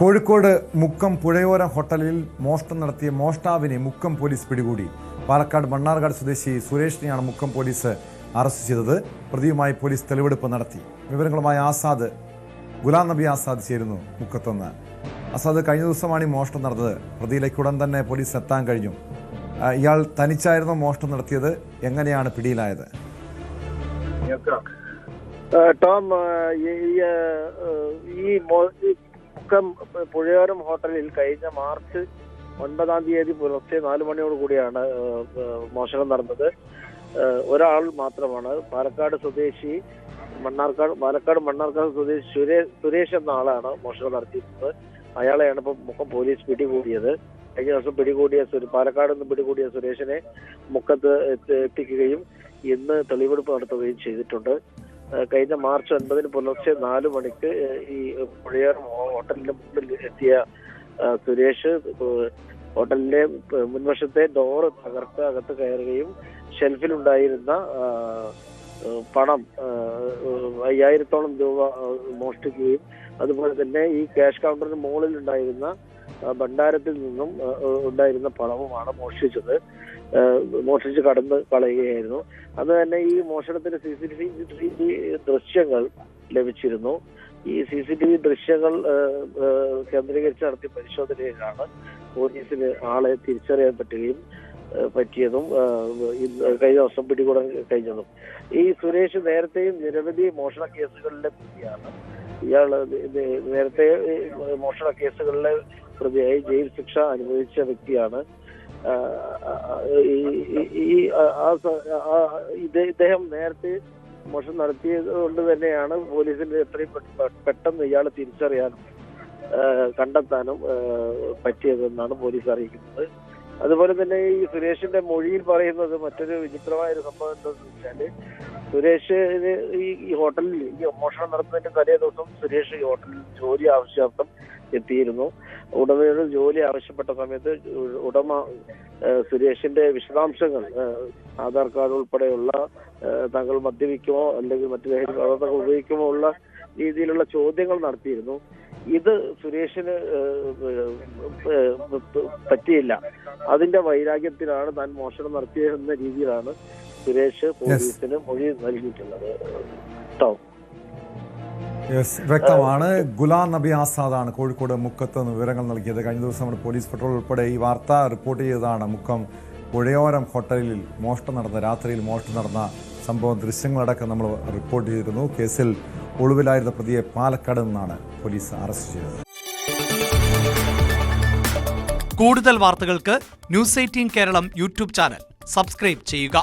കോഴിക്കോട് മുക്കം പുഴയോര ഹോട്ടലിൽ മോഷണം നടത്തിയ മോഷ്ടാവിനെ മുക്കം പോലീസ് പിടികൂടി. പാലക്കാട് മണ്ണാർക്കാട് സ്വദേശി സുരേഷിനെയാണ് മുക്കം പോലീസ് അറസ്റ്റ് ചെയ്തത്. പ്രതിയുമായി പോലീസ് തെളിവെടുപ്പ് നടത്തി. വിവരങ്ങളുമായി ഗുലാം നബി ആസാദ് ചേരുന്നു മുക്കത്തുനിന്ന്. ആസാദ്, കഴിഞ്ഞ ദിവസമാണ് ഈ മോഷണം നടന്നത്. പ്രതിയിലേക്ക് ഉടൻ തന്നെ പോലീസ് എത്താൻ കഴിഞ്ഞു. ഇയാൾ തനിച്ചായിരുന്നു മോഷണം നടത്തിയത്. എങ്ങനെയാണ് പിടിയിലായത്? ടോം, ഈ മുക്കം പുഴയോരം ഹോട്ടലിൽ കഴിഞ്ഞ മാർച്ച് 9 പുലർച്ചെ 4 മണിയോട് കൂടിയാണ് മോഷണം നടന്നത്. ഒരാൾ മാത്രമാണ്. പാലക്കാട് മണ്ണാർക്കാട് സ്വദേശി സുരേഷ് എന്ന ആളാണ് മോഷണം നടത്തിയിരുന്നത്. അയാളെയാണ് ഇപ്പൊ മുക്കം പോലീസ് പിടികൂടിയത്. കഴിഞ്ഞ ദിവസം പാലക്കാട് നിന്ന് പിടികൂടിയ സുരേഷിനെ മുക്കത്ത് എത്തിക്കുകയും ഇന്ന് തെളിവെടുപ്പ് നടത്തുകയും ചെയ്തിട്ടുണ്ട്. കഴിഞ്ഞ മാർച്ച് 9 പുലർച്ചെ 4 മണിക്ക് ഈ പുഴയോരം ഹോട്ടലിന്റെ മുമ്പിൽ എത്തിയ സുരേഷ് ഹോട്ടലിന്റെ മുൻവശത്തെ ഡോറ് തകർത്ത് അകത്ത് കയറുകയും ഷെൽഫിലുണ്ടായിരുന്ന പണം 5000-ഓളം രൂപ മോഷ്ടിക്കുകയും അതുപോലെ തന്നെ ഈ ക്യാഷ് കൗണ്ടറിന് മുകളിൽ ഉണ്ടായിരുന്ന ഭണ്ഡാരത്തിൽ നിന്നും ഉണ്ടായിരുന്ന പണവുമാണ് മോഷ്ടിച്ച് കടന്ന് കളയുകയായിരുന്നു. അത് തന്നെ ഈ മോഷണത്തിന് CCTV ദൃശ്യങ്ങൾ ലഭിച്ചിരുന്നു. ഈ CCTV ദൃശ്യങ്ങൾ കേന്ദ്രീകരിച്ച് നടത്തിയ പരിശോധനയിലാണ് പോലീസിന് ആളെ തിരിച്ചറിയാൻ പറ്റിയതും കഴിഞ്ഞ ദിവസം പിടികൂടാൻ കഴിഞ്ഞതും. ഈ സുരേഷ് നേരത്തെയും നിരവധി മോഷണ കേസുകളിലെ പ്രതിയാണ്. ഇയാൾ നേരത്തെ മോഷണ കേസുകളിലെ പ്രതിയായി ജയിൽ ശിക്ഷ അനുഭവിച്ച വ്യക്തിയാണ്. ഇദ്ദേഹം നേരത്തെ മോഷണം നടത്തിയത് കൊണ്ട് തന്നെയാണ് പോലീസിന് എത്രയും പെട്ടെന്ന് ഇയാളെ തിരിച്ചറിയാനും കണ്ടെത്താനും പറ്റിയതെന്നാണ് പോലീസ് അറിയിക്കുന്നത്. അതുപോലെ തന്നെ ഈ സുരേഷിന്റെ മൊഴിയിൽ പറയുന്നത് മറ്റൊരു വിചിത്രമായ ഒരു സംഭവം എന്താണെന്ന് വെച്ചാല്, സുരേഷിന് ഈ ഹോട്ടലിൽ ഈ മോഷണം നടത്തുന്നതിന്റെ തലേ ദിവസം സുരേഷ് ഈ ഹോട്ടലിൽ ജോലി ആവശ്യാർത്ഥം എത്തിയിരുന്നു. ഉടമയോട് ജോലി ആവശ്യപ്പെട്ട സമയത്ത് ഉടമ സുരേഷിന്റെ വിശദാംശങ്ങൾ, ആധാർ കാർഡ് ഉൾപ്പെടെയുള്ള താങ്കൾ മദ്യപിക്കുമോ അല്ലെങ്കിൽ മറ്റു ലഹരി പദാർത്ഥങ്ങൾ ഉപയോഗിക്കുമോ ഉള്ള രീതിയിലുള്ള ചോദ്യങ്ങൾ നടത്തിയിരുന്നു. ഇത് സുരേഷിന് പറ്റിയില്ല. അതിന്റെ വൈരാഗ്യത്തിലാണ് താൻ മോഷണം നടത്തിയതെന്ന രീതിയിലാണ് സുരേഷ് പോലീസിന് മൊഴി നൽകിയിട്ടുള്ളത്. വ്യക്തമാണ്. ഗുലാം നബി ആസാദാണ് കോഴിക്കോട് മുക്കത്ത് നിന്ന് വിവരങ്ങൾ നൽകിയത്. കഴിഞ്ഞ ദിവസം പോലീസ് പെട്രോൾ ഉൾപ്പെടെ ഈ വാർത്ത റിപ്പോർട്ട് ചെയ്തതാണ്. മുക്കം പുഴയോരം ഹോട്ടലിൽ രാത്രിയിൽ മോഷണം നടന്ന സംഭവം ദൃശ്യങ്ങളടക്കം നമ്മൾ റിപ്പോർട്ട് ചെയ്തിരുന്നു. കേസിൽ ഒളിവിലായിരുന്ന പ്രതിയെ പാലക്കാട് നിന്നാണ് പോലീസ് അറസ്റ്റ് ചെയ്തത്. കൂടുതൽ വാർത്തകൾക്ക് News 18 Keralam YouTube channel subscribe ചെയ്യുക.